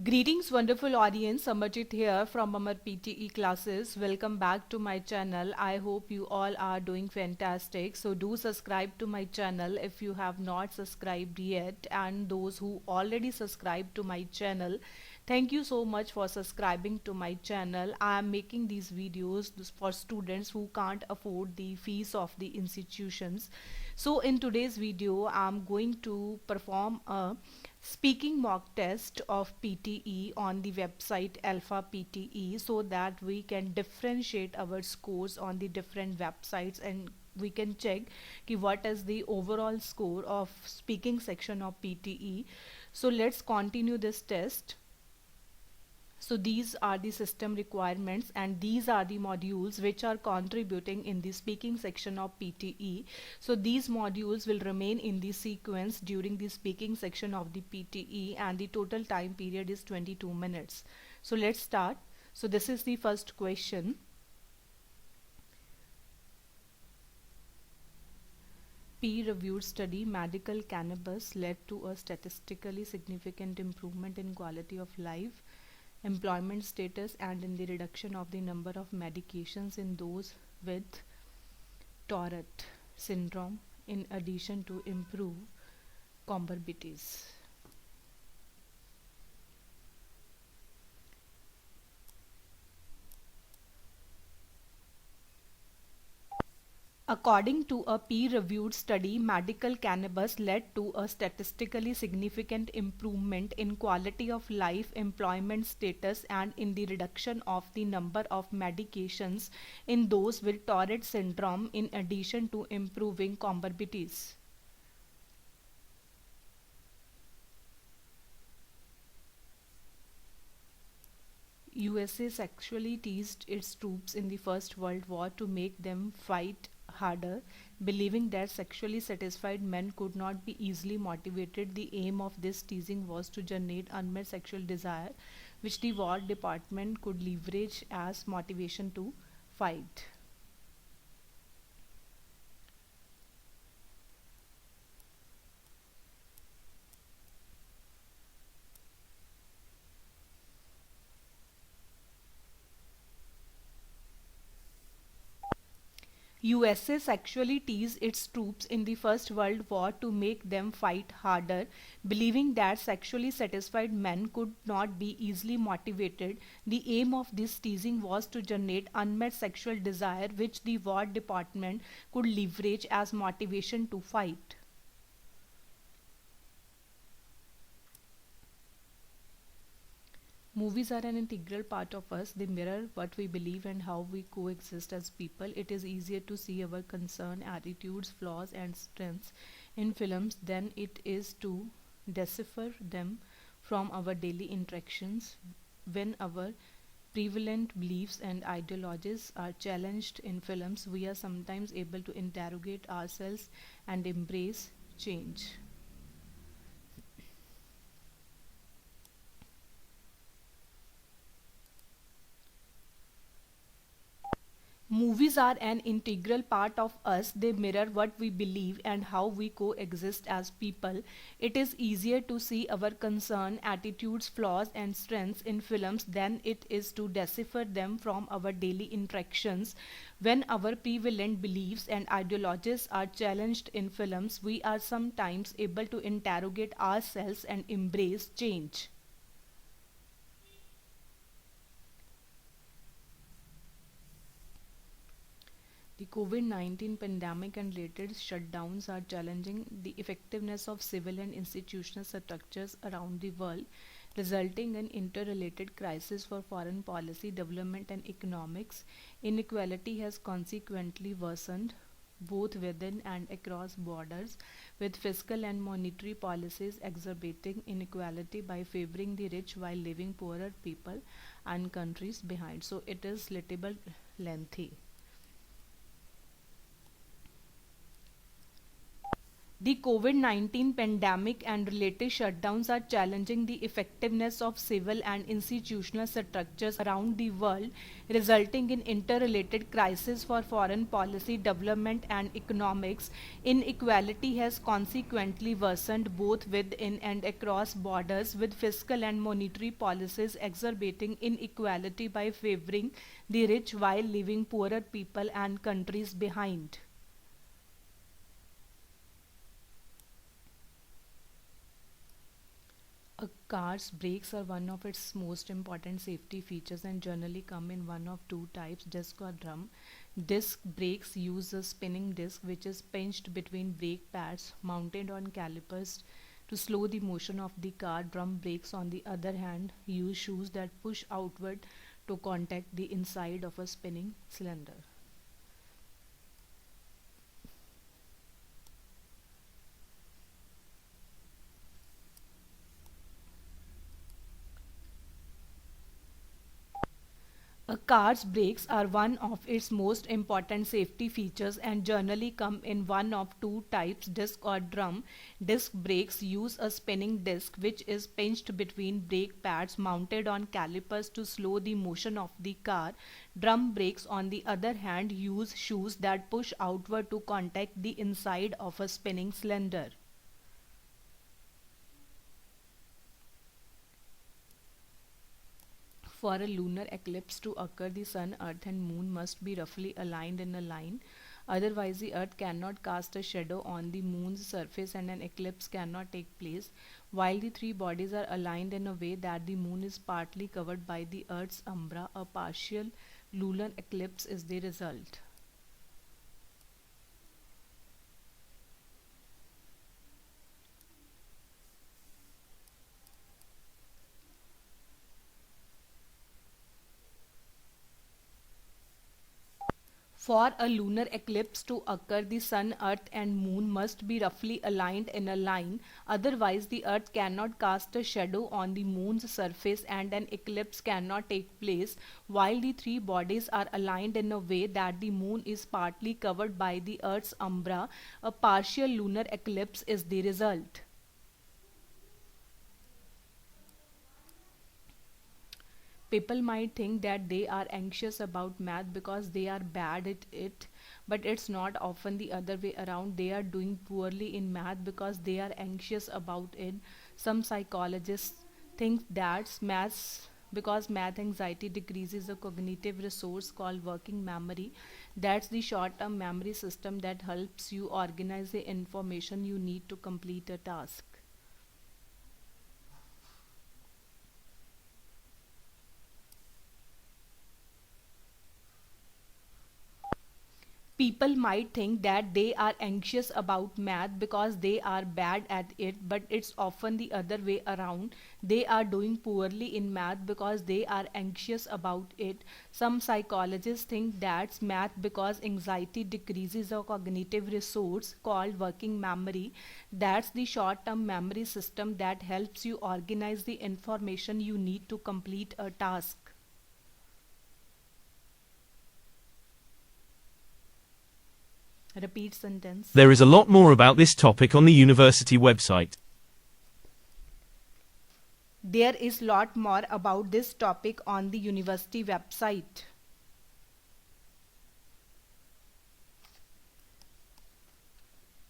Greetings, wonderful audience. Amarjit here from Amar PTE classes. Welcome back to my channel. I hope you all are doing fantastic. So, do subscribe to my channel if you have not subscribed yet. And those who already subscribed to my channel, thank you so much for subscribing to my channel. I am making these videos for students who can't afford the fees of the institutions. So, in today's video, I'm going to perform a speaking mock test of PTE on the website Alpha PTE so that we can differentiate our scores on the different websites and we can check what is the overall score of speaking section of PTE. So let's continue this test. So these are the system requirements and these are the modules which are contributing in the speaking section of PTE. So these modules will remain in the sequence during the speaking section of the PTE and the total time period is 22 minutes. So let's start. So this is the first question. Peer-reviewed study, medical cannabis led to a statistically significant improvement in quality of life, employment status, and in the reduction of the number of medications in those with Tourette syndrome, in addition to improve comorbidities. According to a peer-reviewed study, medical cannabis led to a statistically significant improvement in quality of life, employment status, and in the reduction of the number of medications in those with Tourette syndrome, in addition to improving comorbidities. USA sexually teased its troops in the First World War to make them fight harder, believing that sexually satisfied men could not be easily motivated. The aim of this teasing was to generate unmet sexual desire, which the War Department could leverage as motivation to fight. USA sexually teased its troops in the First World War to make them fight harder, believing that sexually satisfied men could not be easily motivated. The aim of this teasing was to generate unmet sexual desire, which the War Department could leverage as motivation to fight. Movies are an integral part of us. They mirror what we believe and how we coexist as people. It is easier to see our concern, attitudes, flaws, and strengths in films than it is to decipher them from our daily interactions. When our prevalent beliefs and ideologies are challenged in films, we are sometimes able to interrogate ourselves and embrace change. Movies are an integral part of us. They mirror what we believe and how we coexist as people. It is easier to see our concern, attitudes, flaws, and strengths in films than it is to decipher them from our daily interactions. When our prevalent beliefs and ideologies are challenged in films, we are sometimes able to interrogate ourselves and embrace change. The COVID-19 pandemic and related shutdowns are challenging the effectiveness of civil and institutional structures around the world, resulting in interrelated crises for foreign policy, development, and economics. Inequality has consequently worsened both within and across borders, with fiscal and monetary policies exacerbating inequality by favoring the rich while leaving poorer people and countries behind. So it is little lengthy. The COVID-19 pandemic and related shutdowns are challenging the effectiveness of civil and institutional structures around the world, resulting in interrelated crises for foreign policy, development, and economics. Inequality has consequently worsened both within and across borders, with fiscal and monetary policies exacerbating inequality by favoring the rich while leaving poorer people and countries behind. A car's brakes are one of its most important safety features and generally come in one of two types, disc or drum. Disc brakes use a spinning disc which is pinched between brake pads mounted on calipers to slow the motion of the car. Drum brakes, on the other hand, use shoes that push outward to contact the inside of a spinning cylinder. A car's brakes are one of its most important safety features and generally come in one of two types, disc or drum. Disc brakes use a spinning disc which is pinched between brake pads mounted on calipers to slow the motion of the car. Drum brakes, on the other hand, use shoes that push outward to contact the inside of a spinning cylinder. For a lunar eclipse to occur, the sun, earth, and moon must be roughly aligned in a line. Otherwise, the earth cannot cast a shadow on the moon's surface and an eclipse cannot take place. While the three bodies are aligned in a way that the moon is partly covered by the earth's umbra, a partial lunar eclipse is the result. For a lunar eclipse to occur, the sun, earth, and moon must be roughly aligned in a line. Otherwise, the earth cannot cast a shadow on the moon's surface and an eclipse cannot take place. While the three bodies are aligned in a way that the moon is partly covered by the earth's umbra, a partial lunar eclipse is the result. People might think that they are anxious about math because they are bad at it, but it's not often the other way around. They are doing poorly in math because they are anxious about it. Some psychologists think that math anxiety decreases a cognitive resource called working memory. That's the short term memory system that helps you organize the information you need to complete a task. People might think that they are anxious about math because they are bad at it, but it's often the other way around. They are doing poorly in math because they are anxious about it. Some psychologists think that's math because anxiety decreases a cognitive resource called working memory. That's the short term memory system that helps you organize the information you need to complete a task. Repeat sentence. There is a lot more about this topic on the university website. There is lot more about this topic on the university website.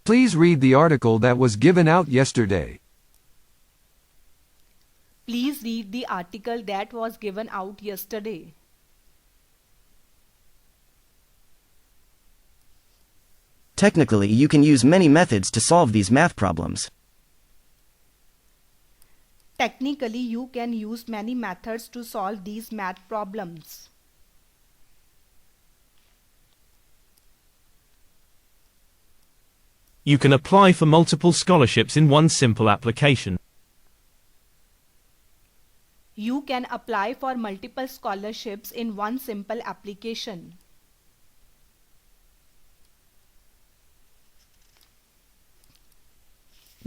Please read the article that was given out yesterday. Please read the article that was given out yesterday. Technically, you can use many methods to solve these math problems. Technically, you can use many methods to solve these math problems. You can apply for multiple scholarships in one simple application. You can apply for multiple scholarships in one simple application.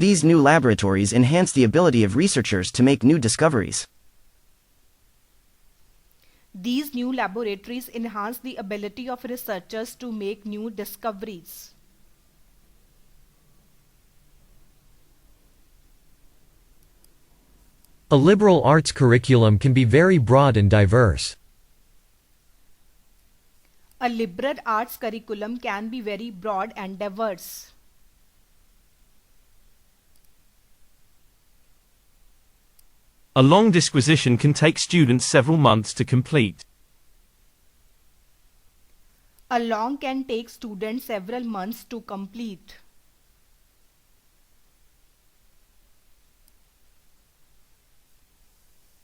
These new laboratories enhance the ability of researchers to make new discoveries. These new laboratories enhance the ability of researchers to make new discoveries. A liberal arts curriculum can be very broad and diverse. A liberal arts curriculum can be very broad and diverse. A long disquisition can take students several months to complete. A long can take students several months to complete.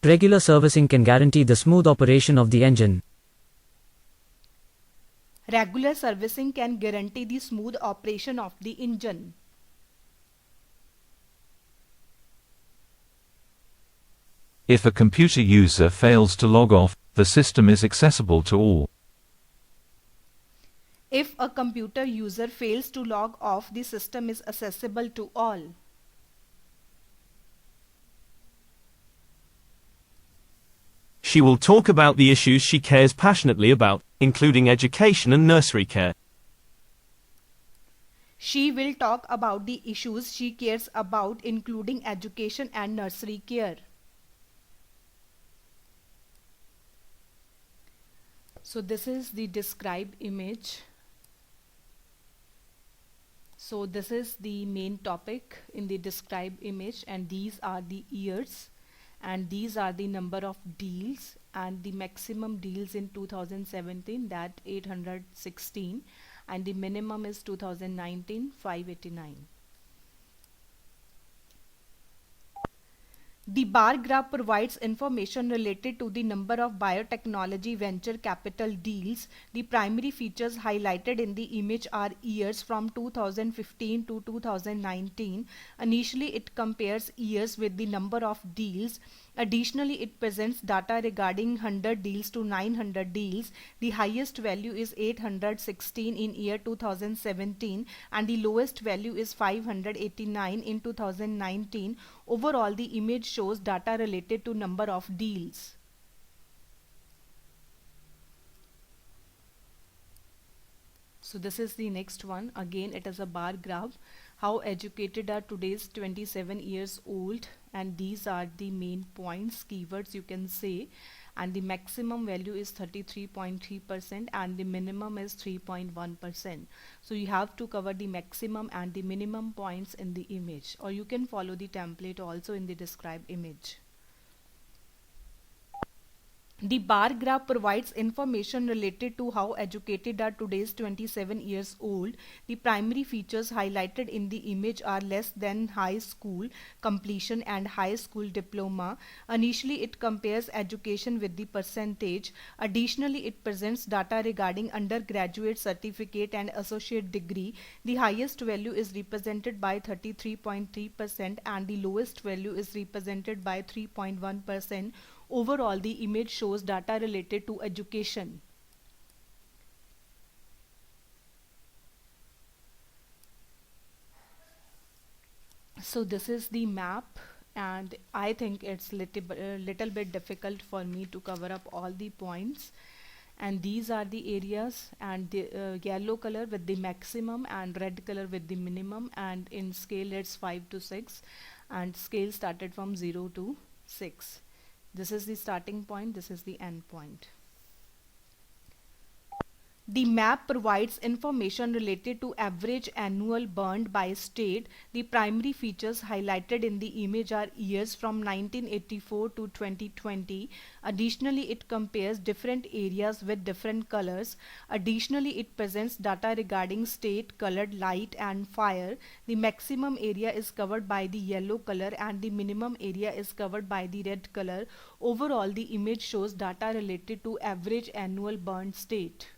Regular servicing can guarantee the smooth operation of the engine. Regular servicing can guarantee the smooth operation of the engine. If a computer user fails to log off, the system is accessible to all. If a computer user fails to log off, the system is accessible to all. She will talk about the issues she cares passionately about, including education and nursery care. She will talk about the issues she cares about, including education and nursery care. So this is the described image. So this is the main topic in the described image, and these are the years, and these are the number of deals, and the maximum deals in 2017, that 816, and the minimum is 2019 589. The bar graph provides information related to the number of biotechnology venture capital deals. The primary features highlighted in the image are years from 2015 to 2019. Initially, it compares years with the number of deals. Additionally, it presents data regarding 100 deals to 900 deals. The highest value is 816 in year 2017 and the lowest value is 589 in 2019. Overall, the image shows data related to number of deals. So this is the next one. Again, it is a bar graph. How educated are today's 27 years old, and these are the main points, keywords you can say, and the maximum value is 33.3% and the minimum is 3.1%. So you have to cover the maximum and the minimum points in the image, or you can follow the template also in the described image. The bar graph provides information related to how educated are today's 27 years old. The primary features highlighted in the image are less than high school completion and high school diploma. Initially, it compares education with the percentage. Additionally, it presents data regarding undergraduate certificate and associate degree. The highest value is represented by 33.3% and the lowest value is represented by 3.1%. Overall, the image shows data related to education. So this is the map, and I think it's little bit difficult for me to cover up all the points. And these are the areas, and the yellow color with the maximum and red color with the minimum, and in scale it's 5 to 6 and scale started from 0 to 6. This is the starting point, this is the end point. The map provides information related to average annual burned by state. The primary features highlighted in the image are years from 1984 to 2020. Additionally, it compares different areas with different colors. Additionally, it presents data regarding state, colored light and fire. The maximum area is covered by the yellow color and the minimum area is covered by the red color. Overall, the image shows data related to average annual burned state.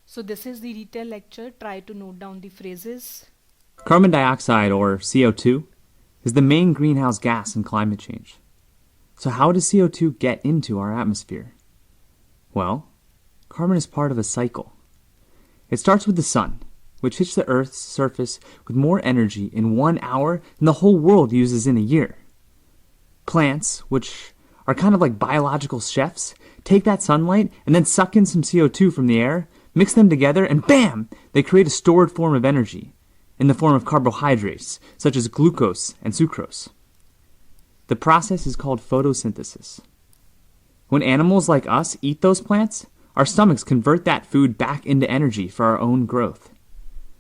So this is the detailed lecture. Try to note down the phrases. Carbon dioxide, or CO2, is the main greenhouse gas in climate change. So how does CO2 get into our atmosphere? Well, carbon is part of a cycle. It starts with the sun, which hits the Earth's surface with more energy in 1 hour than the whole world uses in a year. Plants, which are kind of like biological chefs, take that sunlight and then suck in some CO2 from the air, Mix them together and bam! They create a stored form of energy in the form of carbohydrates, such as glucose and sucrose. The process is called photosynthesis. When animals like us eat those plants, our stomachs convert that food back into energy for our own growth.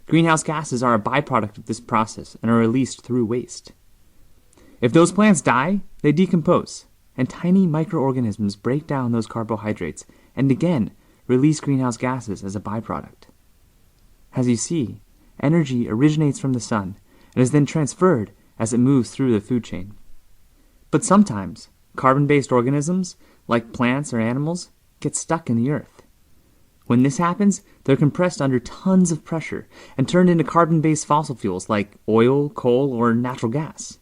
Greenhouse gases are a byproduct of this process and are released through waste. If those plants die, they decompose, and tiny microorganisms break down those carbohydrates and again release greenhouse gases as a byproduct. As you see, energy originates from the sun and is then transferred as it moves through the food chain. But sometimes, carbon-based organisms, like plants or animals, get stuck in the earth. When this happens, they're compressed under tons of pressure and turned into carbon-based fossil fuels like oil, coal, or natural gas.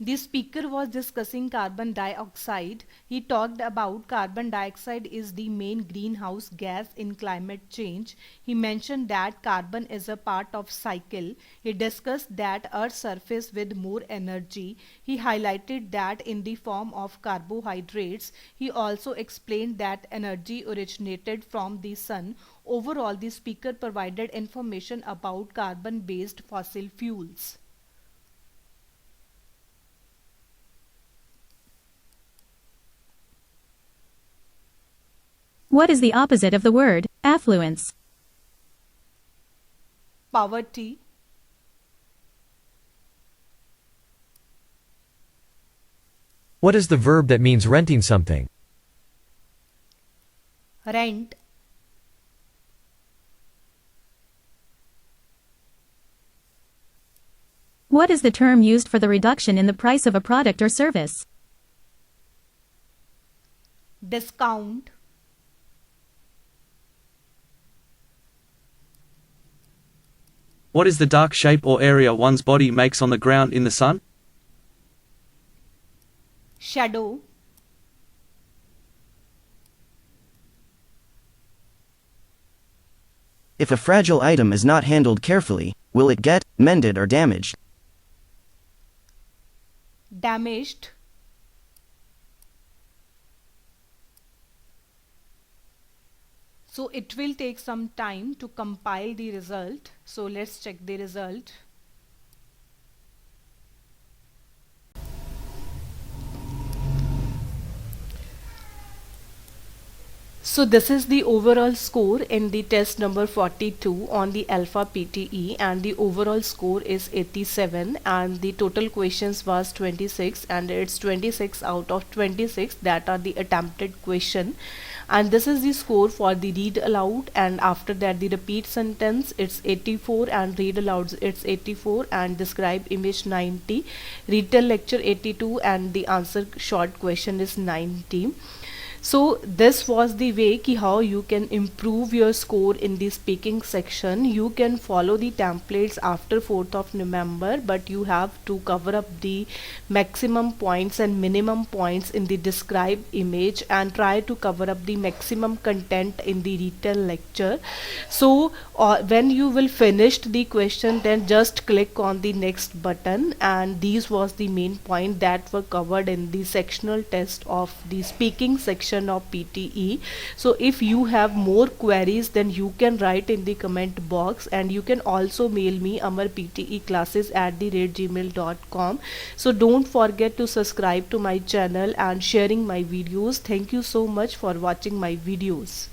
The speaker was discussing carbon dioxide. He talked about carbon dioxide is the main greenhouse gas in climate change. He mentioned that carbon is a part of cycle. He discussed that Earth's surface with more energy. He highlighted that in the form of carbohydrates. He also explained that energy originated from the sun. Overall, the speaker provided information about carbon-based fossil fuels. What is the opposite of the word affluence? Poverty. What is the verb that means renting something? Rent. What is the term used for the reduction in the price of a product or service? Discount. What is the dark shape or area one's body makes on the ground in the sun? Shadow. If a fragile item is not handled carefully, will it get mended or damaged? Damaged. So it will take some time to compile the result. So let's check the result. So this is the overall score in the test number 42 on the Alpha PTE, and the overall score is 87 and the total questions was 26, and it's 26 out of 26 that are the attempted question. And this is the score for the read aloud, and after that the repeat sentence it's 84, and read aloud it's 84, and describe image 90, retell lecture 82, and the answer short question is 90. So this was the way ki how you can improve your score in the speaking section. You can follow the templates after 4th of November, but you have to cover up the maximum points and minimum points in the describe image, and try to cover up the maximum content in the retell lecture. So when you will finish the question, then just click on the next button, and these was the main point that were covered in the sectional test of the speaking section of PTE. So if you have more queries, then you can write in the comment box, and you can also mail me amarpteclasses@gmail.com. So don't forget to subscribe to my channel and sharing my videos. Thank you so much for watching my videos.